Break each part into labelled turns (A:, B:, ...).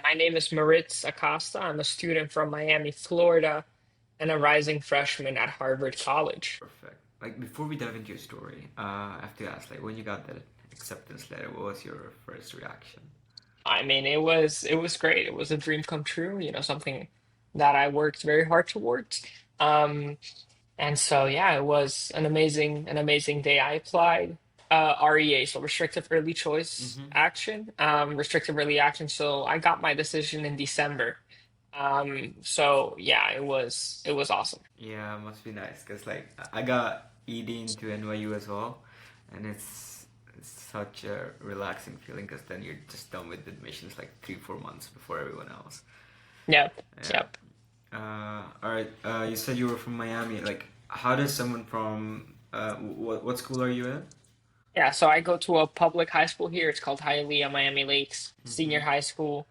A: My name is Maurits Acosta. I'm a student from Miami, Florida, and a rising freshman at Harvard College.
B: Perfect. Like before we dive into your story, I have to ask, like when you got that acceptance letter, what was your first reaction?
A: I mean, it was great. It was a dream come true, something that I worked very hard towards. Um, and so yeah, it was an amazing day. I applied REA, so restrictive early choice
B: Mm-hmm.
A: action, restrictive early action. So I got my decision in December. So yeah, it was awesome.
B: Yeah, must be nice because like I got ED into NYU as well, and it's such a relaxing feeling because then you're just done with admissions like 3 4 months before everyone else.
A: Yep,
B: Yeah.
A: yep.
B: All right. You said you were from Miami. Like, how does someone from what school are you in?
A: Yeah, so I go to a public high school here. It's called Hialeah Miami Lakes Senior
B: Mm-hmm.
A: High School.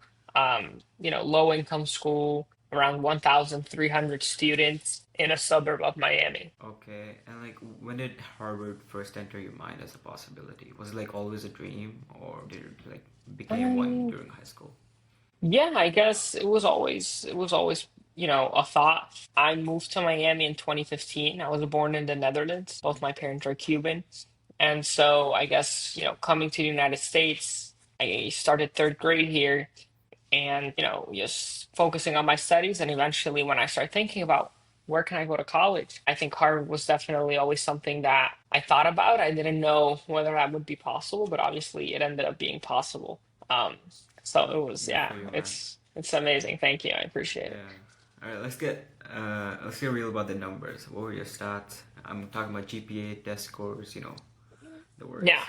A: Low income school, around 1,300 students in a suburb of Miami.
B: Okay. And like, when did Harvard first enter your mind as a possibility? Was it like always a dream, or did it like became one
A: Um,
B: during high school?
A: yeah, I guess it was always a thought. I moved to Miami in 2015. I was born in the Netherlands. Both my parents are Cuban. And so I guess, coming to the United States, I started third grade here and just focusing on my studies, and eventually when I started thinking about where can I go to college, I think Harvard was definitely always something that I thought about. I didn't know whether that would be possible, but obviously it ended up being possible. um so it was,
B: Good
A: yeah,
B: for you, man.
A: it's amazing. Thank you, I appreciate it.
B: Yeah. All right. Let's get real about the numbers. What were your stats? I'm talking about GPA, test scores. The
A: Yeah,
B: works.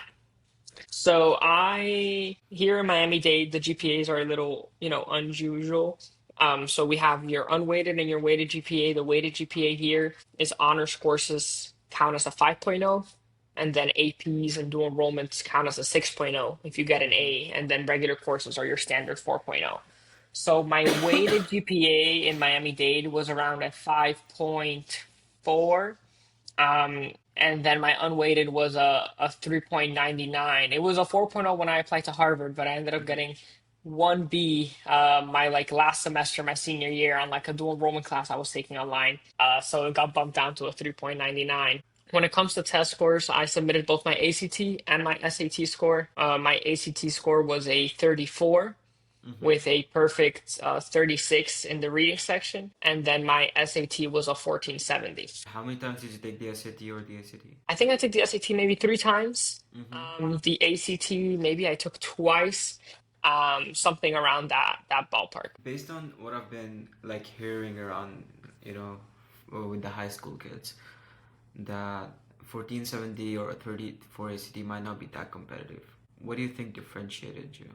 A: so I here in Miami-Dade, the GPAs are a little, unusual. So we have your unweighted and your weighted GPA. The weighted GPA here is honors courses count as a 5.0, and then APs and dual enrollments count as a 6.0 if you get an
B: Mm-hmm.
A: A, and then regular courses are your standard 4.0. So my weighted GPA in Miami-Dade was around a 5.4. And then my unweighted was a 3.99. It was a 4.0 when I applied to Harvard, but I ended up
B: Mm-hmm.
A: getting 1B my like last semester, my senior year, on like a dual enrollment class I was taking online. So it got bumped down to a 3.99. When it comes to test scores, I submitted both my ACT and my SAT score. My ACT score was a 34
B: Mm-hmm.
A: with a perfect 36 in the reading section, and then my SAT was a 1470.
B: How many times did you take the SAT or the ACT?
A: I think I took the SAT maybe three times.
B: Mm-hmm.
A: The ACT maybe I took twice. Something around that ballpark.
B: Based on what I've been like hearing around, you know, with the high school kids, that 1470 or 30 for ACT might not be that competitive. What do you think differentiated you?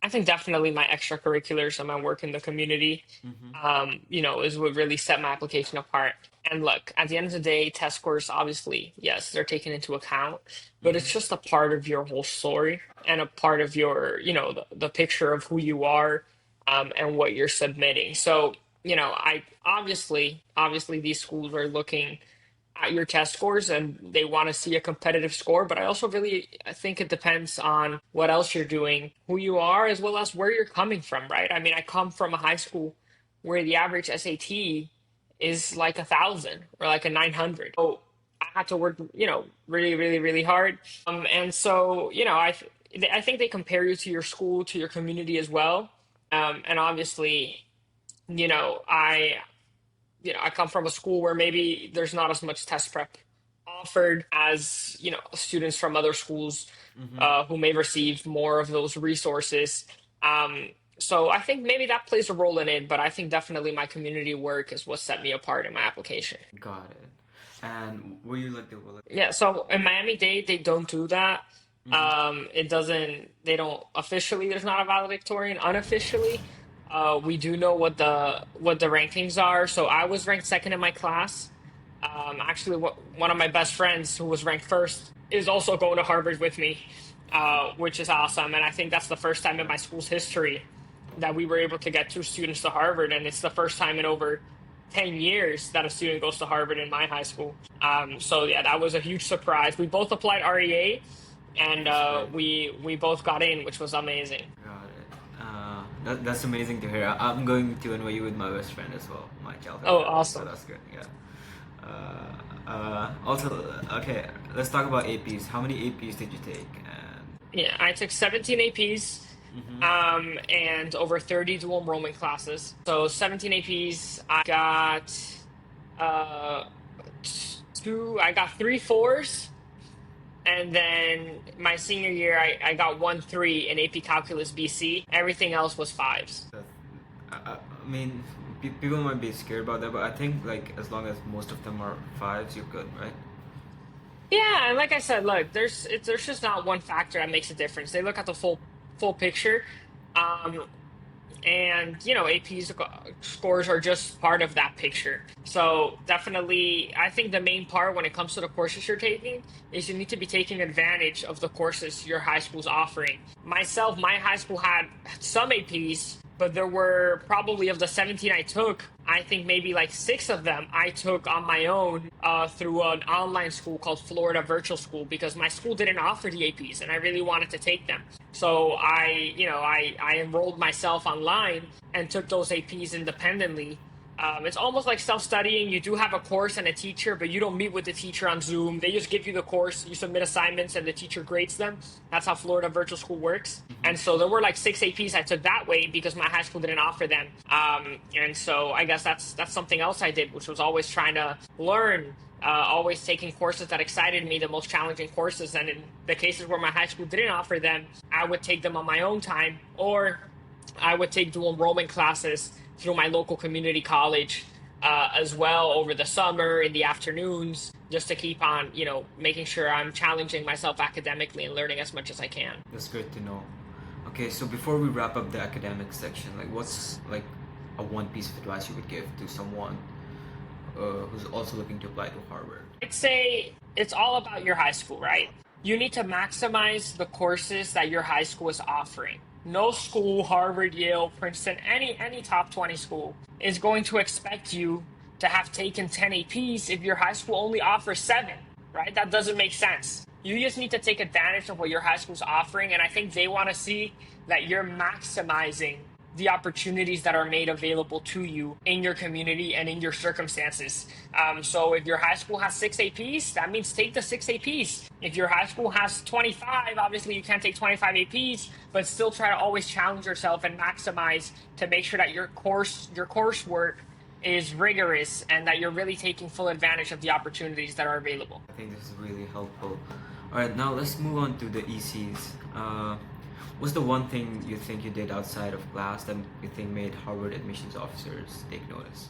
A: I think definitely my extracurriculars and my work in the community,
B: Mm-hmm.
A: is what really set my application apart. And look, at the end of the day, test scores, obviously, yes, they're taken into account, but
B: Mm-hmm.
A: it's just a part of your whole story and a part of your, the picture of who you are, and what you're submitting. So, I obviously, these schools are looking at your test scores and they want to see a competitive score. But I also really, I think it depends on what else you're doing, who you are, as well as where you're coming from, right? I mean, I come from a high school where the average SAT is like 1,000 or like a 900. So I had to work, really, really, really hard. And so, I think they compare you to your school, to your community as well. And obviously, you know, I I come from a school where maybe there's not as much test prep offered as, students from other schools
B: Mm-hmm.
A: who may receive more of those resources. Um, so I think maybe that plays a role in it, but I think definitely my community work is what set me apart in my application.
B: Got it. And were you like the well?
A: Yeah, so in Miami-Dade, they don't do that.
B: Mm-hmm.
A: They don't officially, there's not a valedictorian. Unofficially, we do know what the rankings are. So I was ranked second in my class. Actually, one of my best friends who was ranked first is also going to Harvard with me, which is awesome. And I think that's the first time in my school's history that we were able to get two students to Harvard, and it's the first time in over 10 years that a student goes to Harvard in my high school. So yeah, that was a huge surprise. We both applied REA, and
B: That's great.
A: we both got in, which was amazing.
B: Got it. That's amazing to hear. I'm going to NYU with my best friend as well, my childhood
A: Oh,
B: friend. So
A: awesome.
B: that's good. Yeah. Also, okay, let's talk about APs. How many APs did you take? And
A: Yeah, I took 17 APs,
B: mm-hmm.
A: and over 30 dual enrollment classes. So 17 APs, I got uh I got three fours, and then my senior year I got one three in AP Calculus BC. Everything else was fives.
B: That's, I mean, people might be scared about that, but I think like as long as most of them are fives, you're good, right?
A: Yeah, and like I said, look, there's just not one factor that makes a difference. They look at the full picture. Um, and AP scores are just part of that picture. So definitely, I think the main part when it comes to the courses you're taking is you need to be taking advantage of the courses your high school's offering. Myself, my high school had some APs, but there were probably, of the 17 I took, I think maybe like six of them I took on my own through an online school called Florida Virtual School, because my school didn't offer the APs and I really wanted to take them. So I enrolled myself online and took those APs independently. It's almost like self-studying. You do have a course and a teacher, but you don't meet with the teacher on Zoom. They just give you the course, you submit assignments, and the teacher grades them. That's how Florida Virtual School works.
B: Mm-hmm.
A: And so there were like six APs I took that way because my high school didn't offer them. And so I guess that's something else I did, which was always trying to learn, always taking courses that excited me, the most challenging courses. And in the cases where my high school didn't offer them, I would take them on my own time, or I would take dual enrollment classes through my local community college as well over the summer in the afternoons, just to keep on, making sure I'm challenging myself academically and learning as much as I can.
B: That's great to know. Okay, so before we wrap up the academic section, like what's like a one piece of advice you would give to someone who's also looking to apply to Harvard?
A: I'd say it's all about your high school, right? You need to maximize the courses that your high school is offering. No school, Harvard, Yale, Princeton, any top 20 school is going to expect you to have taken 10 APs if your high school only offers 7, right? That doesn't make sense. You just need to take advantage of what your high school's offering, and I think they want to see that you're maximizing the opportunities that are made available to you in your community and in your circumstances. So if your high school has 6 APs, that means take the 6 APs. If your high school has 25, obviously you can't take 25 APs, but still try to always challenge yourself and maximize to make sure that your coursework is rigorous and that you're really taking full advantage of the opportunities that are available.
B: I think this is really helpful. All right, now let's move on to the ECs. What's the one thing you think you did outside of class that you think made Harvard admissions officers take notice?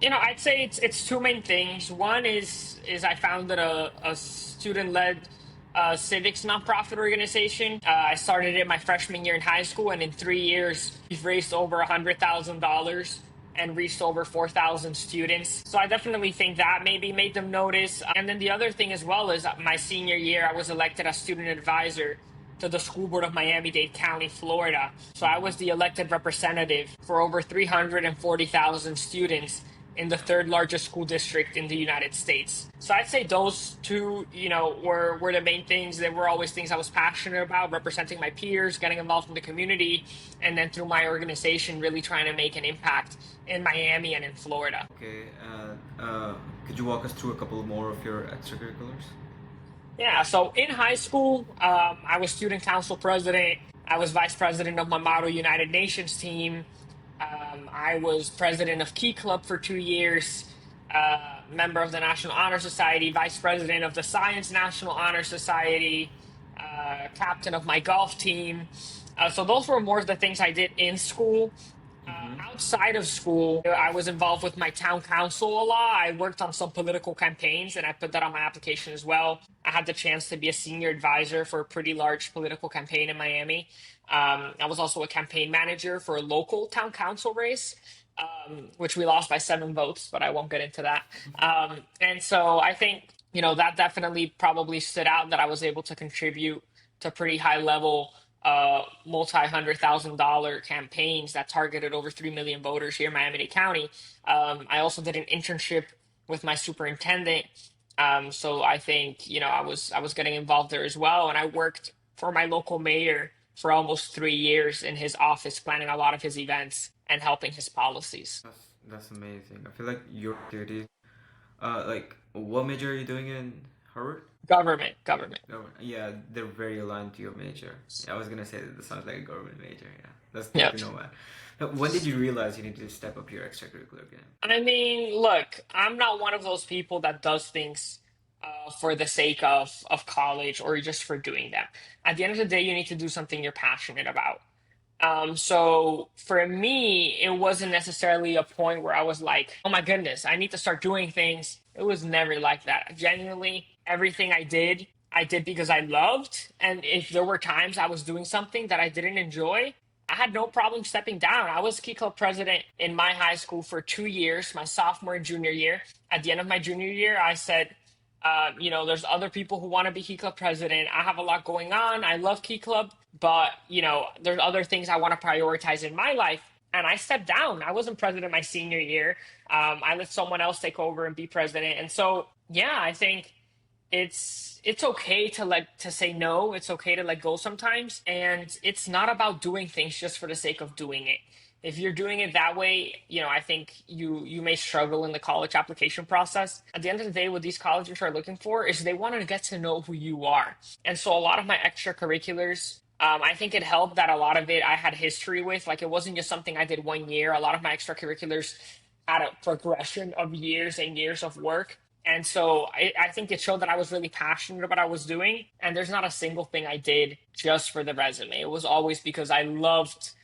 A: I'd say it's two main things. One is I founded a student-led civics nonprofit organization. I started it my freshman year in high school, and in 3 years, we've raised over $100,000 and reached over 4,000 students. So I definitely think that maybe made them notice. And then the other thing as well is my senior year, I was elected as student advisor to the school board of Miami-Dade County, Florida. So I was the elected representative for over 340,000 students in the third largest school district in the United States. So I'd say those two, were the main things. They were always things I was passionate about, representing my peers, getting involved in the community, and then through my organization, really trying to make an impact in Miami and in Florida.
B: Okay, could you walk us through a couple more of your extracurriculars?
A: Yeah, so in high school, I was student council president. I was vice president of my Model United Nations team. I was president of Key Club for 2 years, member of the National Honor Society, vice president of the Science National Honor Society, captain of my golf team. So those were more of the things I did in school. Outside of school, I was involved with my town council a lot. I worked on some political campaigns, and I put that on my application as well. I had the chance to be a senior advisor for a pretty large political campaign in Miami. I was also a campaign manager for a local town council race, which we lost by 7 votes, but I won't get into that. And so I think, that definitely probably stood out, that I was able to contribute to pretty high level multi-$100,000 campaigns that targeted over 3 million voters here in Miami-Dade County. I also did an internship with my superintendent. So I think, I was getting involved there as well. And I worked for my local mayor for almost 3 years in his office, planning a lot of his events and helping his policies.
B: That's amazing. I feel like your activities. Like, what major are you doing in Harvard?
A: Government, government.
B: Government. Yeah, they're very aligned to your major. Yeah, I was gonna say that this sounds like a government major. Yeah, that's good
A: Yep.
B: to know, man. Now, when did you realize you need to step up your extracurricular game?
A: I mean, look, I'm not one of those people that does things for the sake of college or just for doing them. At the end of the day, you need to do something you're passionate about. So for me, it wasn't necessarily a point where I was like, oh my goodness, I need to start doing things. It was never like that. Genuinely, everything I did because I loved. And if there were times I was doing something that I didn't enjoy, I had no problem stepping down. I was key club president in my high school for 2 years, my sophomore and junior year. At the end of my junior year, I said, there's other people who want to be Key Club president. I have a lot going on. I love Key Club, but there's other things I want to prioritize in my life. And I stepped down. I wasn't president my senior year. I let someone else take over and be president. And so, yeah, I think it's okay to say no. It's okay to let go sometimes, and it's not about doing things just for the sake of doing it. If you're doing it that way, I think you may struggle in the college application process. At the end of the day, what these colleges are looking for is they want to get to know who you are. And so a lot of my extracurriculars, I think it helped that a lot of it I had history with. Like, it wasn't just something I did one year. A lot of my extracurriculars had a progression of years and years of work. And so I think it showed that I was really passionate about what I was doing. And there's not a single thing I did just for the resume. It was always because I loved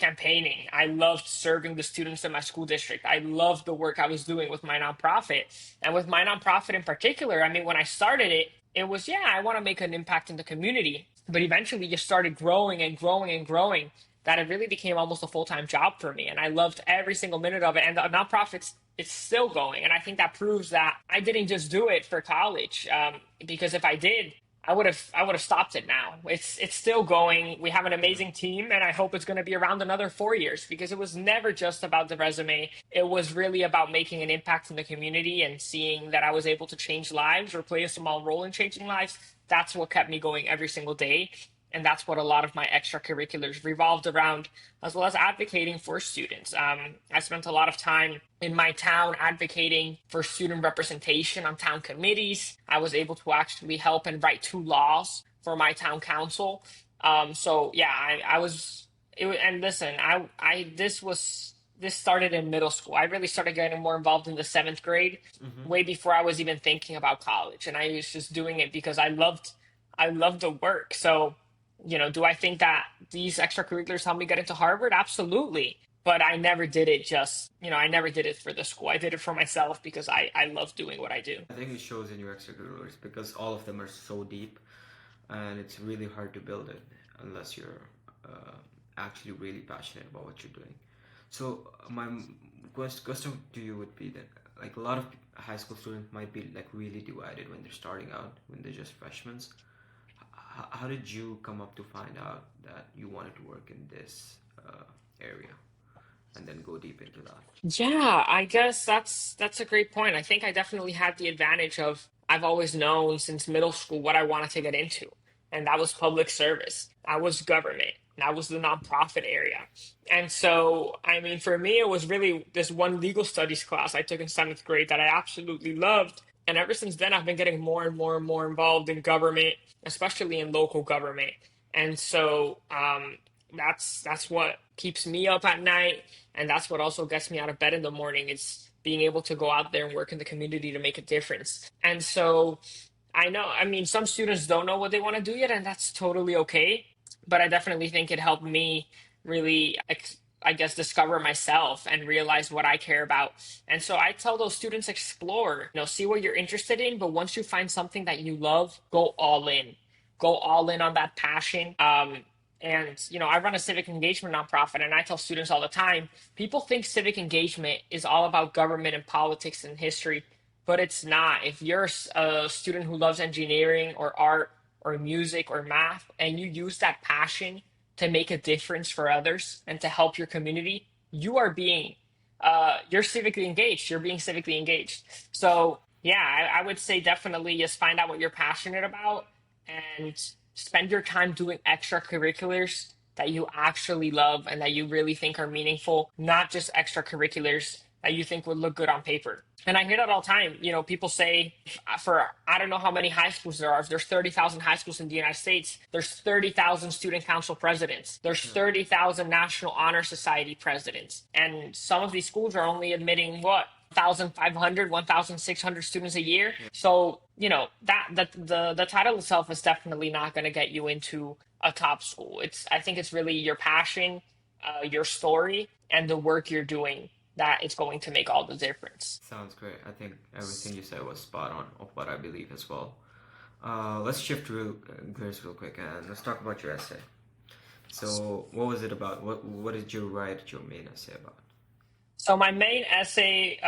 A: campaigning. I loved serving the students in my school district. I loved the work I was doing with my nonprofit. And with my nonprofit in particular, I mean, when I started it, it was, yeah, I want to make an impact in the community. But eventually just started growing and growing and growing, that it really became almost a full-time job for me. And I loved every single minute of it. And the nonprofit's it's still going. And I think that proves that I didn't just do it for college. Because if I did, I would have stopped it now. It's still going. We have an
B: Yeah.
A: amazing team, and I hope it's going to be around another 4 years, because it was never just about the resume. It was really about making an impact in the community and seeing that I was able to change lives or play a small role in changing lives. That's what kept me going every single day. And that's what a lot of my extracurriculars revolved around, as well as advocating for students. I spent a lot of time in my town advocating for student representation on town committees. I was able to actually help and write 2 laws for my town council. So yeah, I was. And listen, this started in middle school. I really started getting more involved in the seventh grade,
B: Mm-hmm.
A: way before I was even thinking about college. And I was just doing it because I loved the work. So, do I think that these extracurriculars helped me get into Harvard? Absolutely. But I never did it for the school. I did it for myself because I love doing what I do.
B: I think it shows in your extracurriculars because all of them are so deep, and it's really hard to build it unless you're uh, actually really passionate about what you're doing. So my question to you would be that, like, a lot of high school students might be like really divided when they're starting out, when they're just freshmen. How did you come up to find out that you wanted to work in this area and then go deep into that?
A: Yeah, I guess that's a great point. I think I definitely had the advantage of I've always known since middle school what I wanted to get into, and that was public service. That was government. That was the nonprofit area. And so, I mean, for me, it was really this one legal studies class I took in seventh grade that I absolutely loved. And ever since then, I've been getting more and more and more involved in government, especially in local government. And so, that's what keeps me up at night, and that's what also gets me out of bed in the morning. It's being able to go out there and work in the community to make a difference. And so I know, I mean, some students don't know what they want to do yet, and that's totally okay. But I definitely think it helped me really, I guess, discover myself and realize what I care about. And so I tell those students, explore, see what you're interested in. But once you find something that you love, go all in. Go all in on that passion. And, I run a civic engagement nonprofit, and I tell students all the time, people think civic engagement is all about government and politics and history, but it's not. If you're a student who loves engineering or art or music or math, and you use that passion to make a difference for others and to help your community, you're civically engaged. You're being civically engaged. So, yeah, I would say definitely just find out what you're passionate about and spend your time doing extracurriculars that you actually love and that you really think are meaningful, not just extracurriculars that you think would look good on paper. And I hear that all the time. People say for I don't know how many high schools there are. If there's 30,000 high schools in the United States, there's 30,000 student council presidents. There's
B: Yeah.
A: 30,000 National Honor Society presidents. And some of these schools are only admitting what? 1,500, 1,600 students a year.
B: Yeah.
A: So, that the title itself is definitely not going to get you into a top school. I think it's really your passion, your story, and the work you're doing that is going to make all the difference.
B: Sounds great. I think everything you said was spot on of what I believe as well. Let's shift gears real quick and let's talk about your essay. So, what was it about? What did you write your main essay about?
A: So my main essay,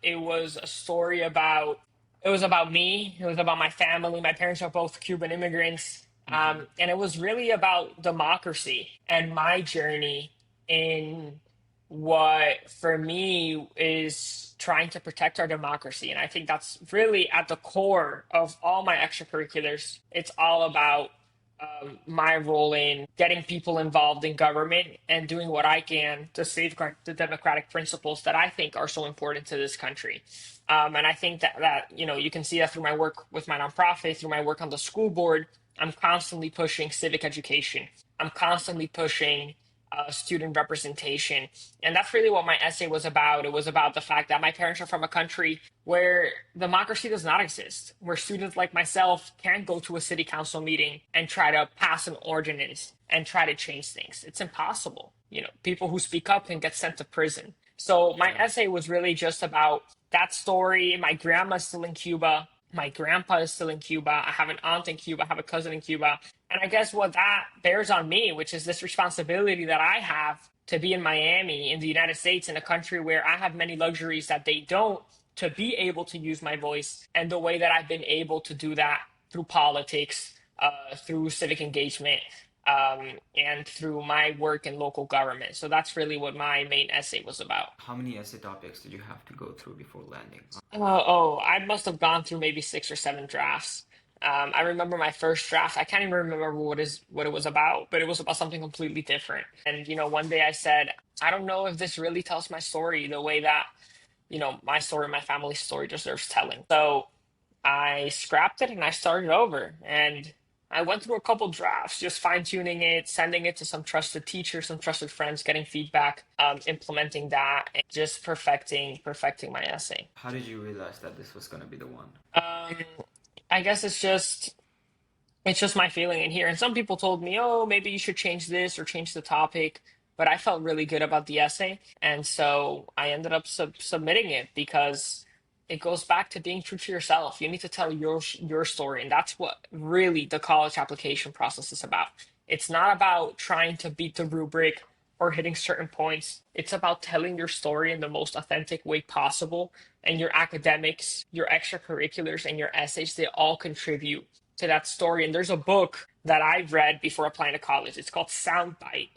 A: it was a story about. It was about me. It was about my family. My parents are both Cuban immigrants,
B: Mm-hmm.
A: and it was really about democracy and my journey in what, for me, is trying to protect our democracy. And I think that's really at the core of all my extracurriculars. It's all about my role in getting people involved in government and doing what I can to safeguard the democratic principles that I think are so important to this country. And I think that you can see that through my work with my nonprofit, through my work on the school board. I'm constantly pushing civic education. I'm constantly pushing student representation. And that's really what my essay was about. It was about the fact that my parents are from a country where democracy does not exist, where students like myself can't go to a city council meeting and try to pass an ordinance and try to change things. It's impossible. People who speak up can get sent to prison. So my
B: Yeah.
A: essay was really just about that story. My grandma's still in Cuba. My grandpa is still in Cuba. I have an aunt in Cuba. I have a cousin in Cuba. And I guess what that bears on me, which is this responsibility that I have to be in Miami, in the United States, in a country where I have many luxuries that they don't, to be able to use my voice, and the way that I've been able to do that through politics, through civic engagement, and through my work in local government. So that's really what my main essay was about.
B: How many essay topics did you have to go through before landing?
A: I must have gone through maybe 6 or 7 drafts. I remember my first draft. I can't even remember what it was about, but it was about something completely different. And one day I said, I don't know if this really tells my story the way that my story, my family's story deserves telling. So I scrapped it and I started over. And I went through a couple drafts, just fine tuning it, sending it to some trusted teachers, some trusted friends, getting feedback, implementing that, and just perfecting my essay.
B: How did you realize that this was gonna be the one?
A: Um, I guess it's just my feeling in here. And some people told me, oh, maybe you should change this or change the topic. But I felt really good about the essay. And so I ended up submitting it because it goes back to being true to yourself. You need to tell your story. And that's what really the college application process is about. It's not about trying to beat the rubric or hitting certain points. It's about telling your story in the most authentic way possible. And your academics, your extracurriculars, and your essays, they all contribute to that story. And there's a book that I've read before applying to college. It's called Soundbite.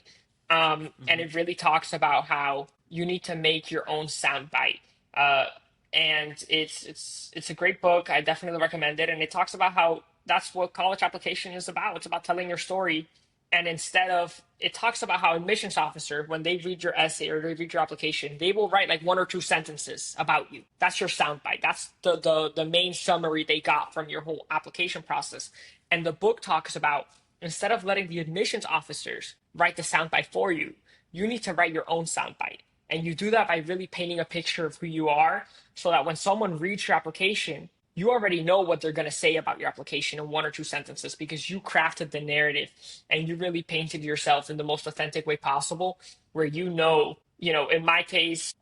A: And
B: Mm-hmm.
A: it really talks about how you need to make your own soundbite. Uh, and it's a great book. I definitely recommend it. And it talks about how that's what college application is about. It's about telling your story. And instead of it talks about how admissions officer, when they read your essay or they read your application, they will write like 1 or 2 sentences about you. That's your soundbite. That's the main summary they got from your whole application process. And the book talks about instead of letting the admissions officers write the soundbite for you, you need to write your own soundbite. And you do that by really painting a picture of who you are so that when someone reads your application, you already know what they're going to say about your application in 1 or 2 sentences because you crafted the narrative and you really painted yourself in the most authentic way possible, where in my case,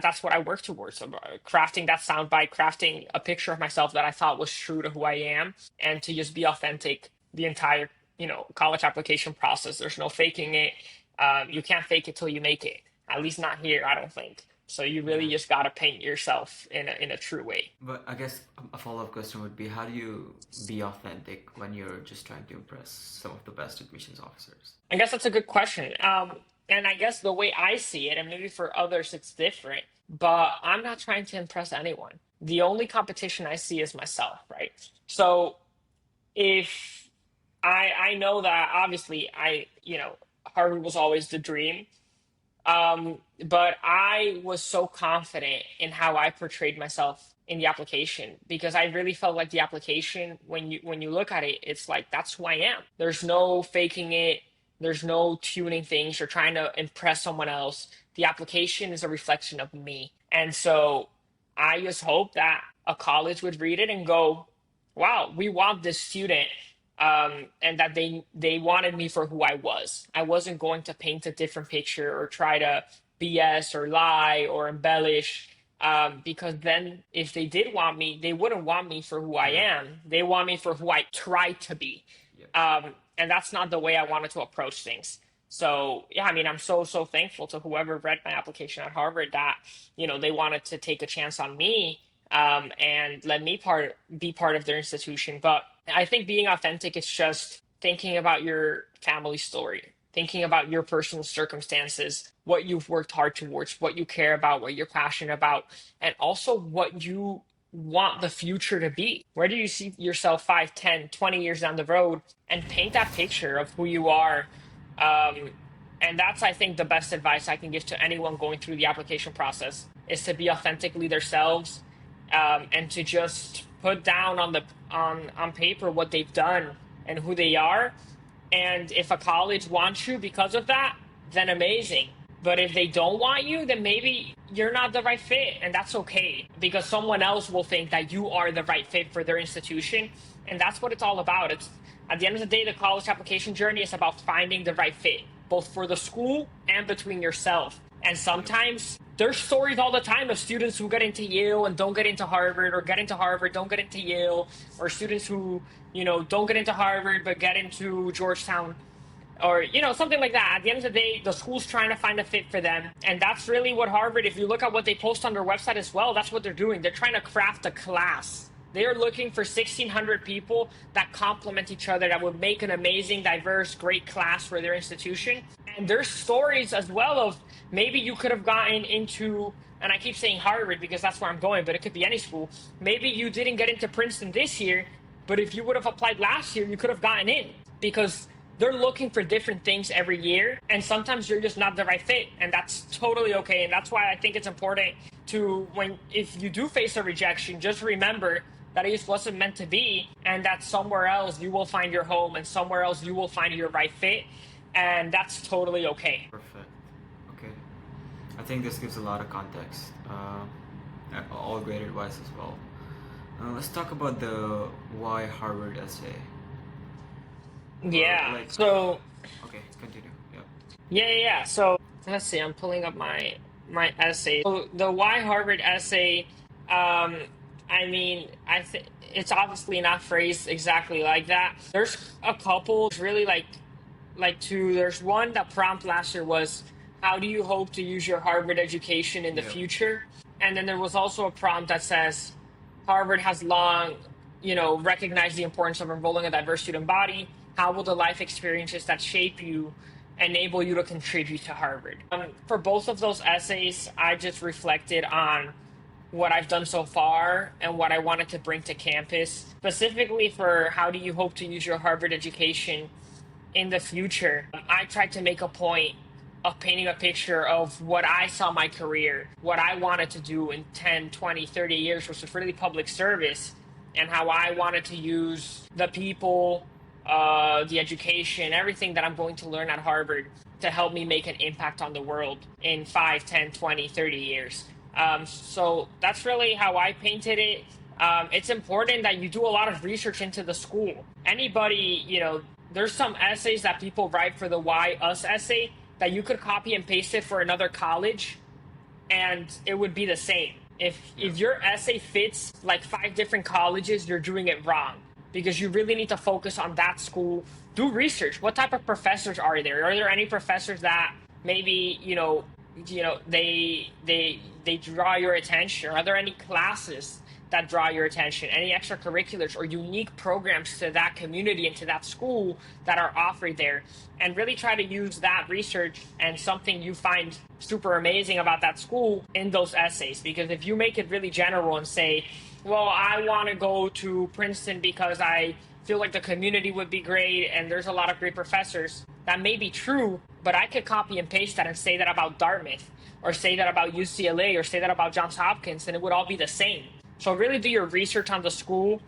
A: that's what I work towards. So, crafting that soundbite, crafting a picture of myself that I thought was true to who I am, and to just be authentic the entire, college application process. There's no faking it. You can't fake it till you make it. At least not here, I don't think. So you really
B: Yeah.
A: just gotta paint yourself in a true way.
B: But I guess a follow-up question would be, how do you be authentic when you're just trying to impress some of the best admissions officers?
A: I guess that's a good question. And I guess the way I see it, and maybe for others it's different, but I'm not trying to impress anyone. The only competition I see is myself, right? So if I know that obviously Harvard was always the dream. But I was so confident in how I portrayed myself in the application because I really felt like the application, when you look at it, it's like that's who I am. There's no faking it. There's no tuning things or trying to impress someone else. The application is a reflection of me. And so I just hope that a college would read it and go, wow, we want this student, and that they wanted me for who I was. I wasn't going to paint a different picture or try to BS or lie or embellish. Because then, if they did want me, they wouldn't want me for who I
B: Yeah.
A: am. They want me for who I try to be,
B: Yep.
A: and that's not the way I wanted to approach things. So yeah, I mean, I'm so thankful to whoever read my application at Harvard that they wanted to take a chance on me, and let me be part of their institution. But I think being authentic is just thinking about your family story, thinking about your personal circumstances, what you've worked hard towards, what you care about, what you're passionate about, and also what you want the future to be. Where do you see yourself 5, 10, 20 years down the road, and paint that picture of who you are. Um, and that's, I think, the best advice I can give to anyone going through the application process is to be authentically themselves, and to just put down on paper what they've done and who they are. And if a college wants you because of that, then amazing. But if they don't want you, then maybe you're not the right fit, and that's okay because someone else will think that you are the right fit for their institution, and that's what it's all about. It's at the end of the day, the college application journey is about finding the right fit, both for the school and between yourself. And
B: Yep.
A: sometimes there's stories all the time of students who get into Yale and don't get into Harvard, or get into Harvard, don't get into Yale, or students who, don't get into Harvard but get into Georgetown, or something like that. At the end of the day, the school's trying to find a fit for them, and that's really what Harvard, if you look at what they post on their website as well, that's what they're doing. They're trying to craft a class. They are looking for 1,600 people that complement each other, that would make an amazing, diverse, great class for their institution. And there's stories as well of maybe you could have gotten into, and I keep saying Harvard because that's where I'm going, but it could be any school. Maybe you didn't get into Princeton this year, but if you would have applied last year, you could have gotten in, because they're looking for different things every year, and sometimes you're just not the right fit, and that's totally okay. And that's why I think it's important to, when if you do face a rejection, just remember that it just wasn't meant to be, and that somewhere else you will find your home, and somewhere else you will find your right fit, and that's totally okay.
B: Perfect. Okay. I think this gives a lot of context. All great advice as well. Let's talk about the why Harvard essay.
A: Yeah.
B: Like,
A: So
B: okay, continue. Yep.
A: yeah. So let's see. I'm pulling up my essay. So the why Harvard essay. Um, I mean, I think it's obviously not phrased exactly like that. There's a couple. It's really like two. There's one that prompt last year was, how do you hope to use your Harvard education in the
B: Yep.
A: future? And then there was also a prompt that says, Harvard has long, recognized the importance of enrolling a diverse student body. How will the life experiences that shape you enable you to contribute to Harvard? For both of those essays, I just reflected on what I've done so far and what I wanted to bring to campus. Specifically for how do you hope to use your Harvard education in the future, I tried to make a point of painting a picture of what I saw my career, what I wanted to do in 10, 20, 30 years, which was really public service, and how I wanted to use the people, the education, everything that I'm going to learn at Harvard to help me make an impact on the world in 5, 10, 20, 30 years. So that's really how I painted it. It's important that you do a lot of research into the school. Anybody, there's some essays that people write for the Why Us essay that you could copy and paste it for another college, and it would be the same. If your essay fits like 5 different colleges, you're doing it wrong, because you really need to focus on that school. Do research. What type of professors are there? Are there any professors that maybe they draw your attention? Are there any classes that draw your attention? Any extracurriculars or unique programs to that community and to that school that are offered there? And really try to use that research and something you find super amazing about that school in those essays. Because if you make it really general and say, well, I want to go to Princeton because I feel like the community would be great and there's a lot of great professors. That may be true, but I could copy and paste that and say that about Dartmouth or say that about UCLA or say that about Johns Hopkins, and it would all be the same. So really do your research on the school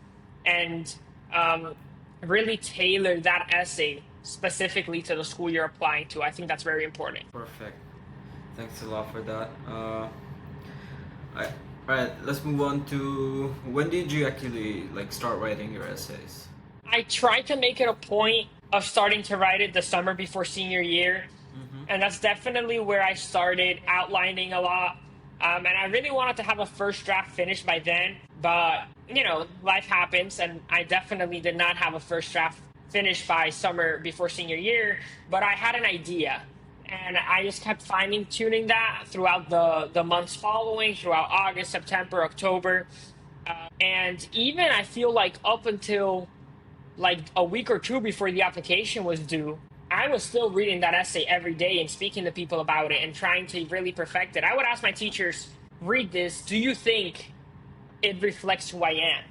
A: and um, really tailor that essay specifically to the school you're applying to. I think that's very important.
B: Perfect. Thanks a lot for that. I, all right, let's move on to when did you actually like start writing your essays?
A: I try to make it a point of starting to write it the summer before senior year.
B: Mm-hmm.
A: And that's definitely where I started outlining a lot. And I really wanted to have a first draft finished by then. But, life happens. And I definitely did not have a first draft finished by summer before senior year. But I had an idea. And I just kept fine tuning that throughout the months following, throughout August, September, October. And even I feel like up until like a week or two before the application was due, I was still reading that essay every day and speaking to people about it and trying to really perfect it. I would ask my teachers, read this. Do you think it reflects who I am?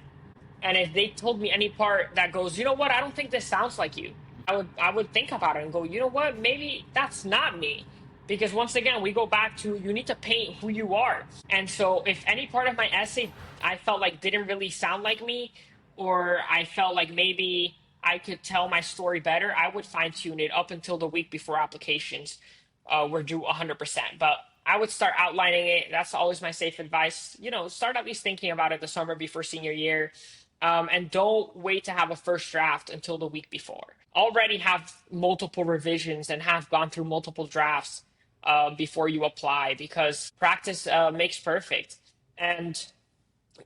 A: And if they told me any part that goes, you know what, I don't think this sounds like you, I would think about it and go, you know what, maybe that's not me. Because once again, we go back to you need to paint who you are. And so if any part of my essay I felt like didn't really sound like me, or I felt like maybe I could tell my story better, I would fine tune it up until the week before applications were due 100%. But I would start outlining it. That's always my safe advice. Start at least thinking about it the summer before senior year. And don't wait to have a first draft until the week before. Already have multiple revisions and have gone through multiple drafts before you apply, because practice makes perfect. And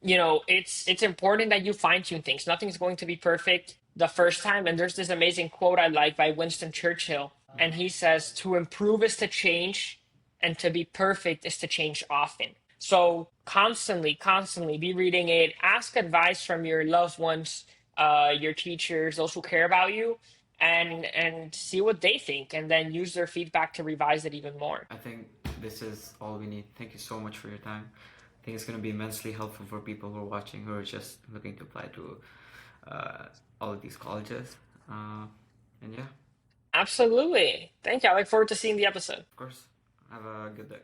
A: it's important that you fine tune things. Nothing's going to be perfect the first time. And there's this amazing quote I like by Winston Churchill. And he says, to improve is to change, and to be perfect is to change often. So constantly be reading it. Ask advice from your loved ones, your teachers, those who care about you, and see what they think, and then use their feedback to revise it even more.
B: I think this is all we need. Thank you so much for your time. I think it's going to be immensely helpful for people who are watching, who are just looking to apply to all of these colleges. And yeah,
A: Absolutely. Thank you. I look forward to seeing the episode.
B: of course, have a good day.